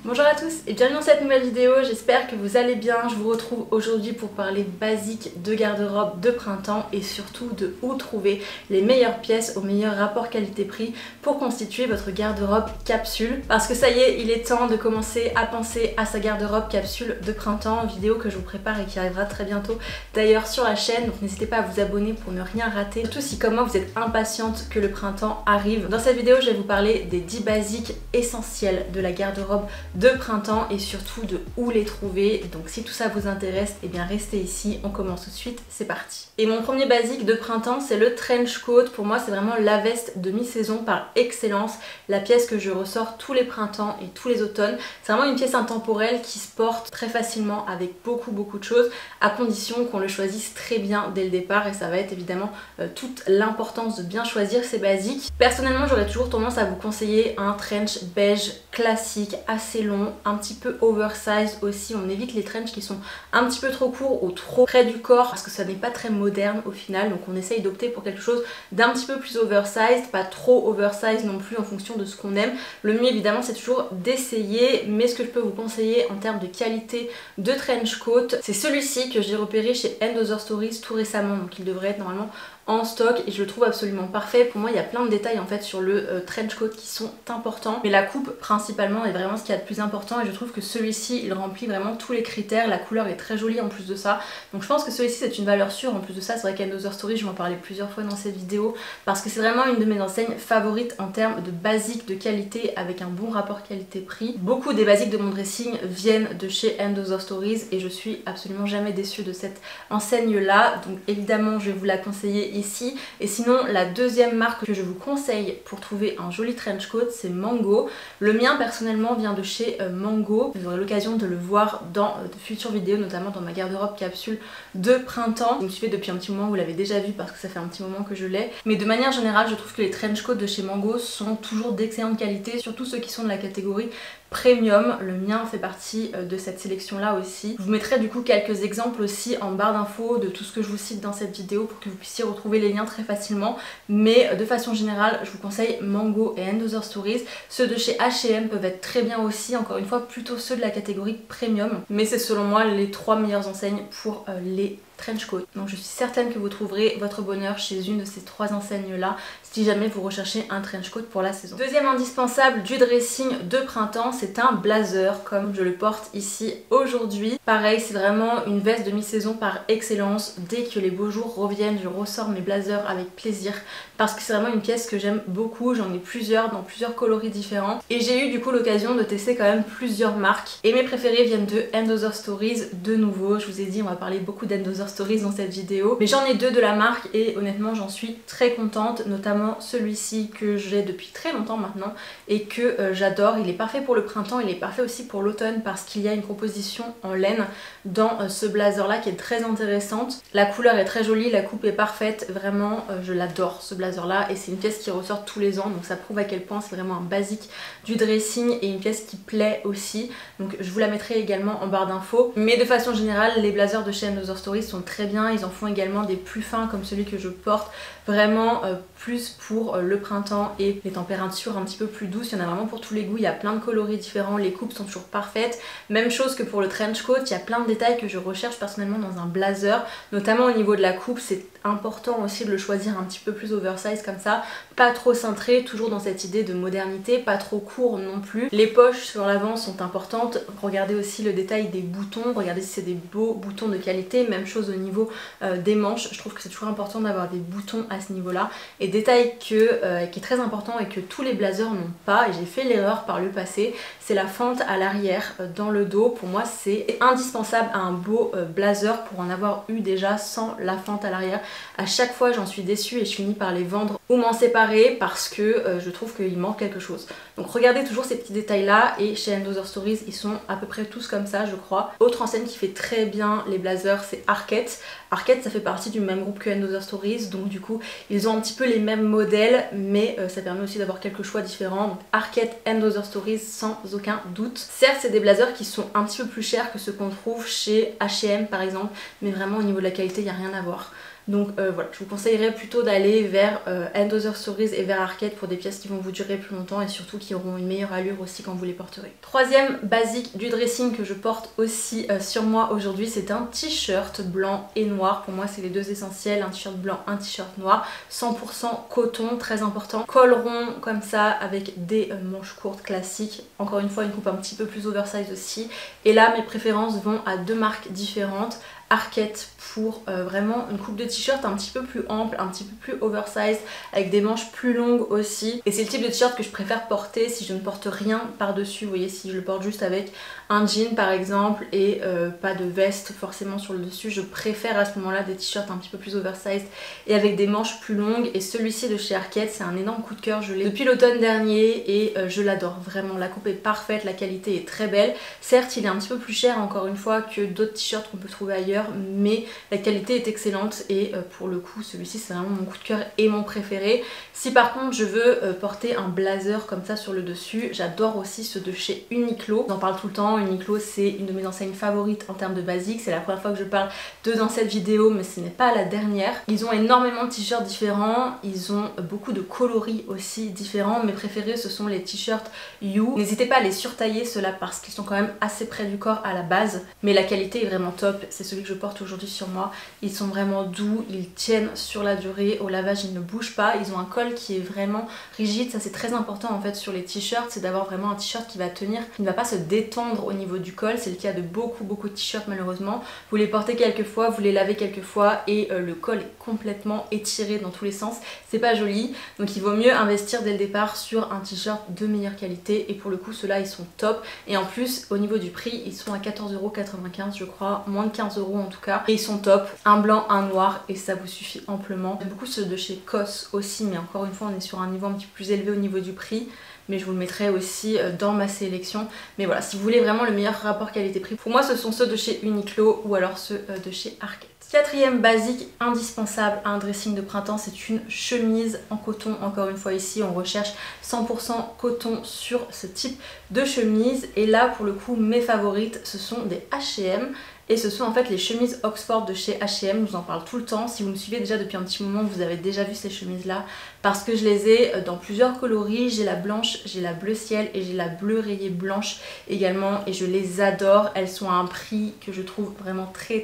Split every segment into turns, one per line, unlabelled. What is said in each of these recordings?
Bonjour à tous et bienvenue dans cette nouvelle vidéo, j'espère que vous allez bien. Je vous retrouve aujourd'hui pour parler basique de garde-robe de printemps et surtout de où trouver les meilleures pièces au meilleur rapport qualité-prix pour constituer votre garde-robe capsule. Parce que ça y est, il est temps de commencer à penser à sa garde-robe capsule de printemps, vidéo que je vous prépare et qui arrivera très bientôt d'ailleurs sur la chaîne. Donc n'hésitez pas à vous abonner pour ne rien rater, surtout si comme moi vous êtes impatiente que le printemps arrive. Dans cette vidéo, je vais vous parler des 10 basiques essentiels de la garde-robe de printemps et surtout de où les trouver. Donc si tout ça vous intéresse, et bien restez ici, on commence tout de suite, c'est parti. Et mon premier basique de printemps, c'est le trench coat. Pour moi, c'est vraiment la veste de mi-saison par excellence, la pièce que je ressors tous les printemps et tous les automnes. C'est vraiment une pièce intemporelle qui se porte très facilement avec beaucoup de choses, à condition qu'on le choisisse très bien dès le départ, et ça va être évidemment toute l'importance de bien choisir ces basiques. Personnellement, j'aurais toujours tendance à vous conseiller un trench beige classique, assez long, un petit peu oversize aussi. On évite les trenchs qui sont un petit peu trop courts ou trop près du corps parce que ça n'est pas très moderne au final, donc on essaye d'opter pour quelque chose d'un petit peu plus oversized, pas trop oversized non plus en fonction de ce qu'on aime. Le mieux évidemment c'est toujours d'essayer, mais ce que je peux vous conseiller en termes de qualité de trench coat, c'est celui-ci que j'ai repéré chez End Other Stories tout récemment, donc il devrait être normalement en stock et je le trouve absolument parfait. Pour moi il y a plein de détails en fait sur le trench coat qui sont importants, mais la coupe principalement est vraiment ce qu'il y a de plus important, et je trouve que celui-ci il remplit vraiment tous les critères. La couleur est très jolie en plus de ça, donc je pense que celui-ci c'est une valeur sûre. En plus de ça, c'est vrai qu'End Other Stories, je m'en parlais plusieurs fois dans cette vidéo parce que c'est vraiment une de mes enseignes favorites en termes de basiques de qualité avec un bon rapport qualité-prix. Beaucoup des basiques de mon dressing viennent de chez End Other Stories et je suis absolument jamais déçue de cette enseigne là, donc évidemment je vais vous la conseiller ici. Et sinon la deuxième marque que je vous conseille pour trouver un joli trench coat, c'est Mango. Le mien personnellement vient de chez Mango, vous aurez l'occasion de le voir dans de futures vidéos, notamment dans ma garde-robe capsule de printemps. Vous me suivez depuis un petit moment, vous l'avez déjà vu parce que ça fait un petit moment que je l'ai, mais de manière générale je trouve que les trench coats de chez Mango sont toujours d'excellente qualité, surtout ceux qui sont de la catégorie premium. Le mien fait partie de cette sélection là aussi. Je vous mettrai du coup quelques exemples aussi en barre d'infos de tout ce que je vous cite dans cette vidéo pour que vous puissiez retrouver les liens très facilement, mais de façon générale je vous conseille Mango et End Other Stories. Ceux de chez H&M peuvent être très bien aussi, encore une fois plutôt ceux de la catégorie premium, mais c'est selon moi les 3 meilleures enseignes pour les trench coat. Donc je suis certaine que vous trouverez votre bonheur chez une de ces 3 enseignes là si jamais vous recherchez un trench coat pour la saison. Deuxième indispensable du dressing de printemps, c'est un blazer comme je le porte ici aujourd'hui. Pareil, c'est vraiment une veste de mi-saison par excellence. Dès que les beaux jours reviennent, je ressors mes blazers avec plaisir parce que c'est vraiment une pièce que j'aime beaucoup. J'en ai plusieurs dans plusieurs coloris différents et j'ai eu du coup l'occasion de tester quand même plusieurs marques, et mes préférés viennent de End Other Stories. De nouveau, je vous ai dit on va parler beaucoup d'End Other Stories dans cette vidéo, mais j'en ai 2 de la marque et honnêtement j'en suis très contente, notamment celui-ci que j'ai depuis très longtemps maintenant et que j'adore. Il est parfait pour le printemps, il est parfait aussi pour l'automne parce qu'il y a une composition en laine dans ce blazer là qui est très intéressante. La couleur est très jolie, la coupe est parfaite, vraiment je l'adore ce blazer là, et c'est une pièce qui ressort tous les ans, donc ça prouve à quel point c'est vraiment un basique du dressing et une pièce qui plaît aussi. Donc je vous la mettrai également en barre d'infos, mais de façon générale les blazers de chez End Other Stories sont très bien. Ils en font également des plus fins comme celui que je porte, vraiment plus pour le printemps et les températures un petit peu plus douces. Il y en a vraiment pour tous les goûts, il y a plein de coloris différents, les coupes sont toujours parfaites. Même chose que pour le trench coat, il y a plein de détails que je recherche personnellement dans un blazer, notamment au niveau de la coupe. C'est important aussi de le choisir un petit peu plus oversize comme ça, pas trop cintré, toujours dans cette idée de modernité, pas trop court non plus. Les poches sur l'avant sont importantes, regardez aussi le détail des boutons, regardez si c'est des beaux boutons de qualité. Même chose au niveau des manches, je trouve que c'est toujours important d'avoir des boutons à ce niveau là. Et détail qui est très important et que tous les blazers n'ont pas, et j'ai fait l'erreur par le passé, c'est la fente à l'arrière dans le dos. Pour moi c'est indispensable à un beau blazer pour en avoir eu déjà sans la fente à l'arrière. À chaque fois j'en suis déçue et je finis par les vendre ou m'en séparer parce que je trouve qu'il manque quelque chose. Donc regardez toujours ces petits détails là, et chez End Other Stories ils sont à peu près tous comme ça je crois. Autre enseigne qui fait très bien les blazers, c'est Arket. Arket ça fait partie du même groupe que End Other Stories, donc du coup ils ont un petit peu les mêmes modèles, mais ça permet aussi d'avoir quelques choix différents. Donc Arket, End Other Stories sans aucun doute. Certes c'est des blazers qui sont un petit peu plus chers que ceux qu'on trouve chez H&M par exemple, mais vraiment au niveau de la qualité il n'y a rien à voir. Donc voilà, je vous conseillerais plutôt d'aller vers & Other Stories et vers Arket pour des pièces qui vont vous durer plus longtemps et surtout qui auront une meilleure allure aussi quand vous les porterez. Troisième basique du dressing que je porte aussi sur moi aujourd'hui, c'est un t-shirt blanc et noir. Pour moi c'est les deux essentiels, un t-shirt blanc, un t-shirt noir, 100% coton, très important, col rond comme ça avec des manches courtes classiques, encore une fois une coupe un petit peu plus oversize aussi. Et là mes préférences vont à deux marques différentes. Arket pour vraiment une coupe de t-shirt un petit peu plus ample, un petit peu plus oversize, avec des manches plus longues aussi. Et c'est le type de t-shirt que je préfère porter si je ne porte rien par dessus. Vous voyez, si je le porte juste avec un jean par exemple et pas de veste forcément sur le dessus, je préfère à ce moment là des t-shirts un petit peu plus oversize et avec des manches plus longues. Et celui-ci de chez Arket, c'est un énorme coup de cœur, je l'ai depuis l'automne dernier et je l'adore vraiment. La coupe est parfaite, la qualité est très belle. Certes il est un petit peu plus cher encore une fois que d'autres t-shirts qu'on peut trouver ailleurs, mais la qualité est excellente et pour le coup celui-ci c'est vraiment mon coup de cœur et mon préféré. Si par contre je veux porter un blazer comme ça sur le dessus, j'adore aussi ceux de chez Uniqlo. J'en parle tout le temps, Uniqlo c'est une de mes enseignes favorites en termes de basique, c'est la première fois que je parle d'eux dans cette vidéo mais ce n'est pas la dernière. Ils ont énormément de t-shirts différents, ils ont beaucoup de coloris aussi différents. Mes préférés ce sont les t-shirts You. N'hésitez pas à les surtailler ceux-là parce qu'ils sont quand même assez près du corps à la base, mais la qualité est vraiment top. C'est celui que je porte aujourd'hui sur moi. Ils sont vraiment doux, ils tiennent sur la durée, au lavage ils ne bougent pas, ils ont un col qui est vraiment rigide, ça c'est très important en fait sur les t-shirts, c'est d'avoir vraiment un t-shirt qui va tenir, qui ne va pas se détendre au niveau du col, c'est le cas de beaucoup de t-shirts malheureusement. Vous les portez quelques fois, vous les lavez quelques fois et le col est complètement étiré dans tous les sens, c'est pas joli, donc il vaut mieux investir dès le départ sur un t-shirt de meilleure qualité et pour le coup ceux-là ils sont top et en plus au niveau du prix ils sont à 14,95€ je crois, moins de 15€ en tout cas, et ils sont top, un blanc, un noir et ça vous suffit amplement. J'aime beaucoup ceux de chez COS aussi, mais encore une fois on est sur un niveau un petit peu plus élevé au niveau du prix, mais je vous le mettrai aussi dans ma sélection. Mais voilà, si vous voulez vraiment le meilleur rapport qualité-prix, pour moi ce sont ceux de chez Uniqlo ou alors ceux de chez Arket. Quatrième basique indispensable à un dressing de printemps, c'est une chemise en coton. Encore une fois ici on recherche 100% coton sur ce type de chemise et là pour le coup mes favorites ce sont des H&M. Et ce sont en fait les chemises Oxford de chez H&M, je vous en parle tout le temps. Si vous me suivez déjà depuis un petit moment, vous avez déjà vu ces chemises là parce que je les ai dans plusieurs coloris. J'ai la blanche, j'ai la bleu ciel et j'ai la bleu rayée blanche également et je les adore. Elles sont à un prix que je trouve vraiment très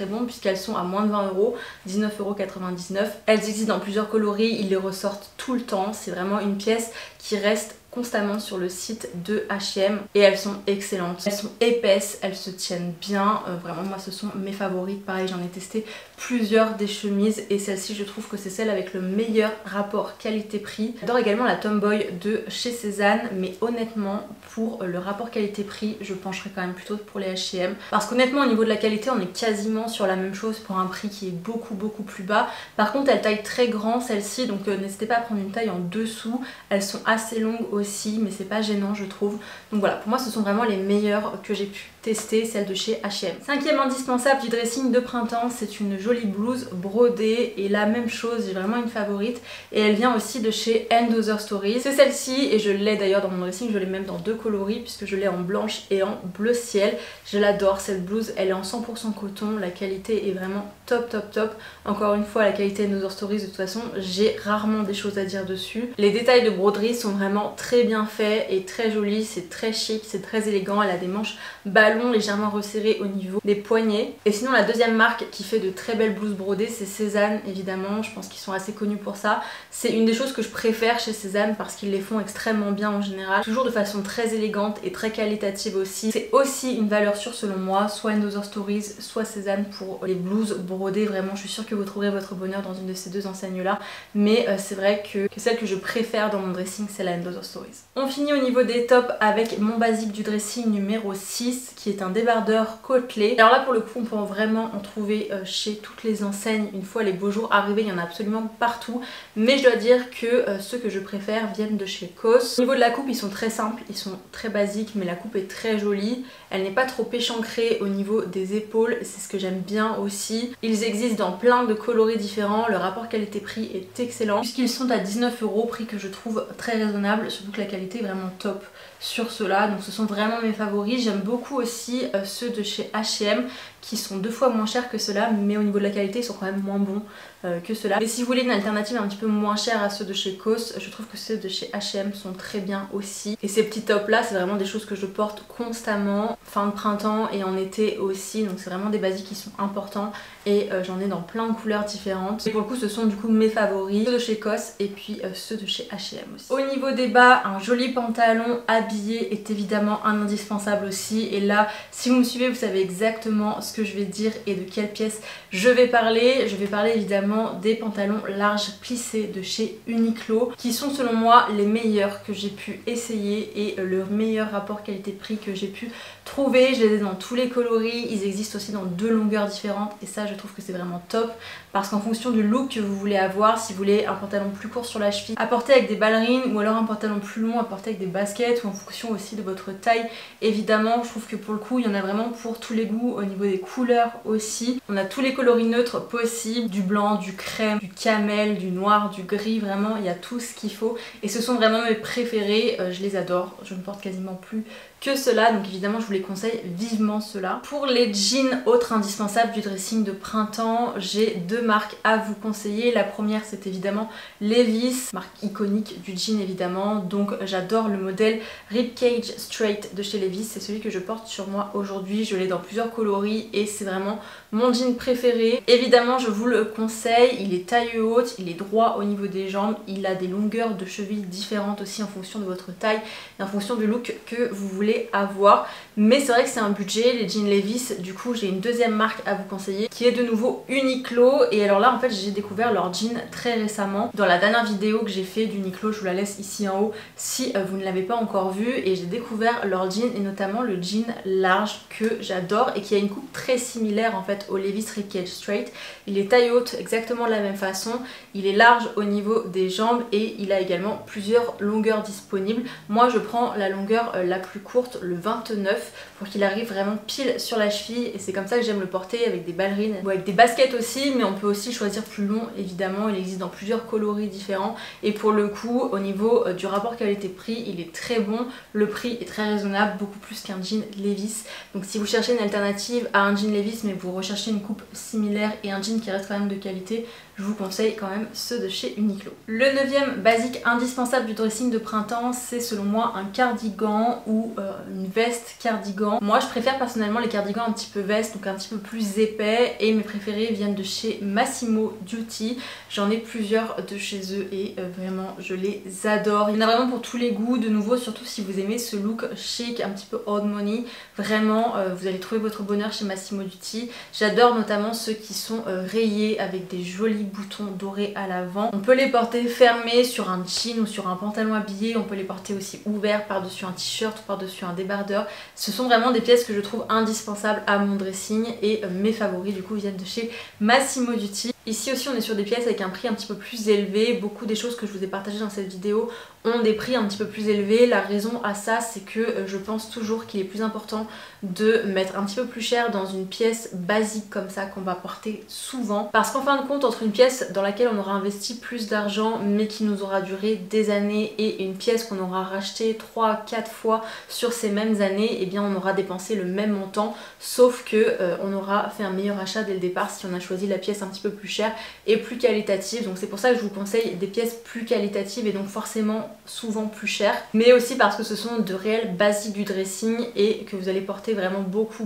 bon puisqu'elles sont à moins de 20€, 19,99€. Elles existent dans plusieurs coloris, ils les ressortent tout le temps. C'est vraiment une pièce qui reste constamment sur le site de H&M et elles sont excellentes, elles sont épaisses, elles se tiennent bien, vraiment moi ce sont mes favorites. Pareil j'en ai testé plusieurs des chemises et celle-ci je trouve que c'est celle avec le meilleur rapport qualité-prix. J'adore également la Tomboy de chez Cézanne, mais honnêtement pour le rapport qualité-prix je pencherais quand même plutôt pour les H&M parce qu'honnêtement au niveau de la qualité on est quasiment sur la même chose pour un prix qui est beaucoup plus bas. Par contre elle taille très grand celle-ci, donc n'hésitez pas à prendre une taille en dessous, elles sont assez longues aussi mais c'est pas gênant je trouve. Donc voilà, pour moi ce sont vraiment les meilleures que j'ai pu tester, celles de chez H&M. Cinquième indispensable du dressing de printemps, c'est une jolie blouse brodée et la même chose, j'ai vraiment une favorite et elle vient aussi de chez & Other Stories. C'est celle-ci et je l'ai d'ailleurs dans mon dressing, je l'ai même dans deux coloris puisque je l'ai en blanche et en bleu ciel. Je l'adore cette blouse, elle est en 100% coton, la qualité est vraiment top. Encore une fois la qualité & Other Stories de toute façon j'ai rarement des choses à dire dessus. Les détails de broderie sont vraiment très bien faits et très jolis, c'est très chic, c'est très élégant, elle a des manches ballons légèrement resserrées au niveau des poignets. Et sinon la deuxième marque qui fait de très belles blouses brodées c'est Cézanne évidemment, je pense qu'ils sont assez connus pour ça. C'est une des choses que je préfère chez Cézanne parce qu'ils les font extrêmement bien en général, toujours de façon très élégante et très qualitative aussi. C'est aussi une valeur sûre selon moi, soit & Other Stories, soit Cézanne pour les blouses brodées. Vraiment je suis sûre que vous trouverez votre bonheur dans une de ces deux enseignes là, mais c'est vrai que celle que je préfère dans mon dressing c'est la & Other Stories. On finit au niveau des tops avec mon basique du dressing numéro 6 qui est un débardeur côtelé. Alors là pour le coup on peut vraiment en trouver chez toutes les enseignes. Une fois les beaux jours arrivés il y en a absolument partout, mais je dois dire que ceux que je préfère viennent de chez COS. Au niveau de la coupe ils sont très simples, ils sont très basiques mais la coupe est très jolie. Elle n'est pas trop échancrée au niveau des épaules, c'est ce que j'aime bien aussi. Ils existent dans plein de coloris différents, le rapport qualité-prix est excellent puisqu'ils sont à 19€, prix que je trouve très raisonnable, surtout que la qualité est vraiment top sur ceux-là. Donc ce sont vraiment mes favoris. J'aime beaucoup aussi ceux de chez H&M qui sont deux fois moins chers que ceux-là, mais au niveau niveau de la qualité ils sont quand même moins bons que ceux-là. Et si vous voulez une alternative un petit peu moins chère à ceux de chez COS, je trouve que ceux de chez H&M sont très bien aussi. Et ces petits tops là c'est vraiment des choses que je porte constamment, fin de printemps et en été aussi, donc c'est vraiment des basiques qui sont importants et j'en ai dans plein de couleurs différentes. Et pour le coup ce sont du coup mes favoris, ceux de chez COS et puis ceux de chez H&M aussi. Au niveau des bas, un joli pantalon habillé est évidemment un indispensable aussi, et là si vous me suivez vous savez exactement ce que je vais dire et de quelle pièce je vais parler. Je vais parler évidemment des pantalons larges plissés de chez Uniqlo qui sont selon moi les meilleurs que j'ai pu essayer et le meilleur rapport qualité-prix que j'ai pu trouver. Je les ai dans tous les coloris, ils existent aussi dans 2 longueurs différentes et ça je trouve que c'est vraiment top parce qu'en fonction du look que vous voulez avoir, si vous voulez un pantalon plus court sur la cheville à porter avec des ballerines ou alors un pantalon plus long à porter avec des baskets ou en fonction aussi de votre taille évidemment, je trouve que pour le coup il y en a vraiment pour tous les goûts. Au niveau des couleurs aussi, on a tous les coloris neutres possibles, du blanc, du crème, du camel, du noir, du gris, vraiment il y a tout ce qu'il faut et ce sont vraiment mes préférés, je les adore, je ne porte quasiment plus que ceux-là, donc évidemment je vous les conseille vivement ceux-là. Pour les jeans autres indispensables du dressing de printemps, j'ai 2 marques à vous conseiller. La première c'est évidemment Levi's, marque iconique du jean évidemment, donc j'adore le modèle Ribcage Straight de chez Levi's, c'est celui que je porte sur moi aujourd'hui, je l'ai dans plusieurs coloris et c'est vraiment mon jean préféré. Évidemment je vous le conseille, il est taille haute, il est droit au niveau des jambes, il a des longueurs de cheville différentes aussi en fonction de votre taille et en fonction du look que vous voulez avoir, mais c'est vrai que c'est un budget les jeans Levi's. Du coup j'ai une deuxième marque à vous conseiller qui est de nouveau Uniqlo, et alors là en fait j'ai découvert leur jean très récemment dans la dernière vidéo que j'ai fait d'Uniqlo, je vous la laisse ici en haut si vous ne l'avez pas encore vue, et j'ai découvert leur jean et notamment le jean large que j'adore et qui a une coupe très similaire en fait au Levi's Ribcage Straight. Il est taille haute exactement de la même façon, il est large au niveau des jambes et il a également plusieurs longueurs disponibles. Moi je prends la longueur la plus courte, le 29, pour qu'il arrive vraiment pile sur la cheville, et c'est comme ça que j'aime le porter avec des ballerines ou avec des baskets aussi, mais on peut aussi choisir plus long évidemment, il existe dans plusieurs coloris différents et pour le coup au niveau du rapport qualité-prix il est très bon, le prix est très raisonnable, beaucoup plus qu'un jean Levi's. Donc si vous cherchez une alternative à un jean Levi's mais vous recherchez une coupe similaire et un jean qui reste quand même de qualité, je vous conseille quand même ceux de chez Uniqlo. Le 9e basique indispensable du dressing de printemps, c'est selon moi un cardigan ou une veste cardigan. Moi je préfère personnellement les cardigans un petit peu veste, donc un petit peu plus épais, et mes préférés viennent de chez Massimo Dutti. J'en ai plusieurs de chez eux et vraiment je les adore. Il y en a vraiment pour tous les goûts, de nouveau surtout si vous aimez ce look chic, un petit peu old money, vraiment vous allez trouver votre bonheur chez Massimo Dutti. J'adore notamment ceux qui sont rayés avec des jolis boutons dorés à l'avant. On peut les porter fermés sur un jean ou sur un pantalon habillé, on peut les porter aussi ouverts par-dessus un t-shirt ou par-dessus un débardeur. Ce sont vraiment des pièces que je trouve indispensables à mon dressing et mes favoris du coup viennent de chez Massimo Dutti. Ici aussi on est sur des pièces avec un prix un petit peu plus élevé, beaucoup des choses que je vous ai partagées dans cette vidéo ont des prix un petit peu plus élevés. La raison à ça c'est que je pense toujours qu'il est plus important de mettre un petit peu plus cher dans une pièce basique comme ça qu'on va porter souvent, parce qu'en fin de compte entre une pièce dans laquelle on aura investi plus d'argent mais qui nous aura duré des années et une pièce qu'on aura racheté 3-4 fois sur ces mêmes années, et bien on aura dépensé le même montant, sauf que on aura fait un meilleur achat dès le départ si on a choisi la pièce un petit peu plus chère et plus qualitative. Donc c'est pour ça que je vous conseille des pièces plus qualitatives et donc forcément souvent plus chères, mais aussi parce que ce sont de réels basiques du dressing et que vous allez porter vraiment beaucoup,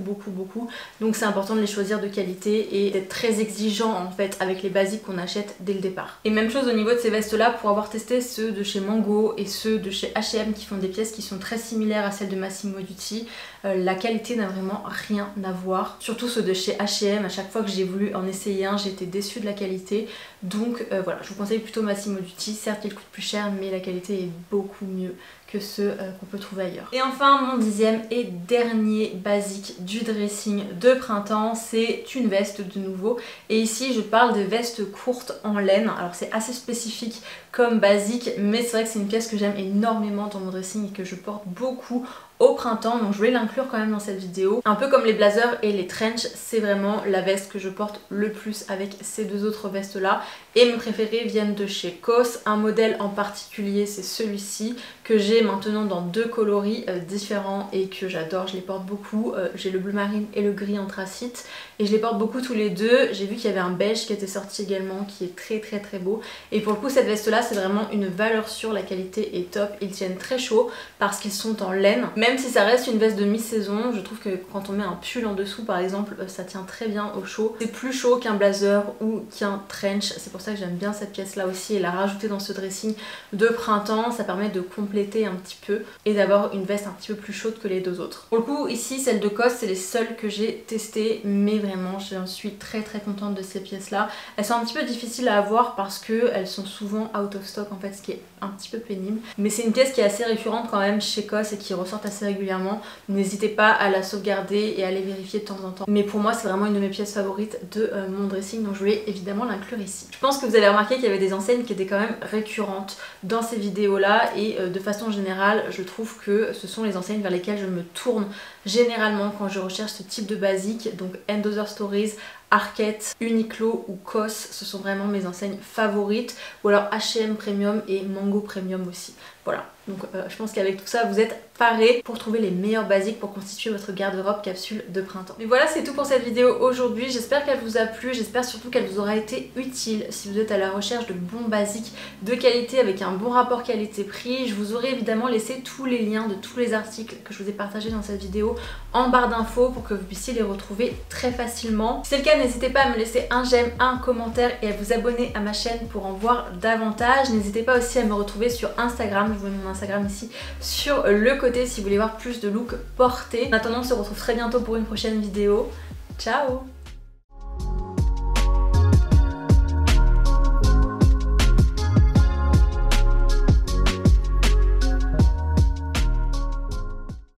donc c'est important de les choisir de qualité et d'être très exigeant en fait avec les basiques qu'on achète dès le départ. Et même chose au niveau de ces vestes là, pour avoir testé ceux de chez Mango et ceux de chez H&M qui font des pièces qui sont très similaires à celles de Massimo Dutti, la qualité n'a vraiment rien à voir, surtout ceux de chez H&M. À chaque fois que j'ai voulu en essayer un, j'ai été déçue de la qualité, donc voilà, je vous conseille plutôt Massimo Dutti. Certes il coûte plus cher mais la qualité est beaucoup mieux que ceux qu'on peut trouver ailleurs. Et enfin mon 10e et dernier basique du dressing de printemps, c'est une veste de nouveau, et ici je parle de veste courte en laine. Alors c'est assez spécifique comme basique, mais c'est vrai que c'est une pièce que j'aime énormément dans mon dressing et que je porte beaucoup au printemps, donc je voulais l'inclure quand même dans cette vidéo. Un peu comme les blazers et les trench, c'est vraiment la veste que je porte le plus avec ces deux autres vestes là. Et mes préférés viennent de chez COS. Un modèle en particulier, c'est celui-ci que j'ai maintenant dans deux coloris différents et que j'adore, je les porte beaucoup. J'ai le bleu marine et le gris anthracite et je les porte beaucoup tous les deux. J'ai vu qu'il y avait un beige qui était sorti également qui est très beau. Et pour le coup cette veste là c'est vraiment une valeur sûre, la qualité est top. Ils tiennent très chaud parce qu'ils sont en laine. Même si ça reste une veste de mi-saison, je trouve que quand on met un pull en dessous par exemple, ça tient très bien au chaud. C'est plus chaud qu'un blazer ou qu'un trench, c'est pour ça que j'aime bien cette pièce là aussi et la rajouter dans ce dressing de printemps. Ça permet de compléter un petit peu et d'avoir une veste un petit peu plus chaude que les deux autres. Pour le coup ici celles de COS c'est les seules que j'ai testées, mais vraiment je suis très contente de ces pièces là. Elles sont un petit peu difficiles à avoir parce que elles sont souvent out of stock en fait, ce qui est un petit peu pénible, mais c'est une pièce qui est assez récurrente quand même chez COS et qui ressort assez régulièrement. N'hésitez pas à la sauvegarder et à les vérifier de temps en temps, mais pour moi c'est vraiment une de mes pièces favorites de mon dressing, donc je voulais évidemment l'inclure ici. Je pense que vous avez remarqué qu'il y avait des enseignes qui étaient quand même récurrentes dans ces vidéos là et de façon générale je trouve que ce sont les enseignes vers lesquelles je me tourne généralement quand je recherche ce type de basique. Donc & Other Stories, Arket, Uniqlo ou COS, ce sont vraiment mes enseignes favorites, ou alors H&M Premium et Mango Premium aussi. Voilà, donc je pense qu'avec tout ça vous êtes parés pour trouver les meilleurs basiques pour constituer votre garde-robe capsule de printemps. Mais voilà, c'est tout pour cette vidéo aujourd'hui. J'espère qu'elle vous a plu, j'espère surtout qu'elle vous aura été utile si vous êtes à la recherche de bons basiques de qualité avec un bon rapport qualité-prix. Je vous aurai évidemment laissé tous les liens de tous les articles que je vous ai partagés dans cette vidéo en barre d'infos pour que vous puissiez les retrouver très facilement. Si c'est le cas, n'hésitez pas à me laisser un j'aime, un commentaire et à vous abonner à ma chaîne pour en voir davantage. N'hésitez pas aussi à me retrouver sur Instagram, je vous mets mon Instagram ici sur le côté si vous voulez voir plus de looks portés. En attendant, on se retrouve très bientôt pour une prochaine vidéo. Ciao!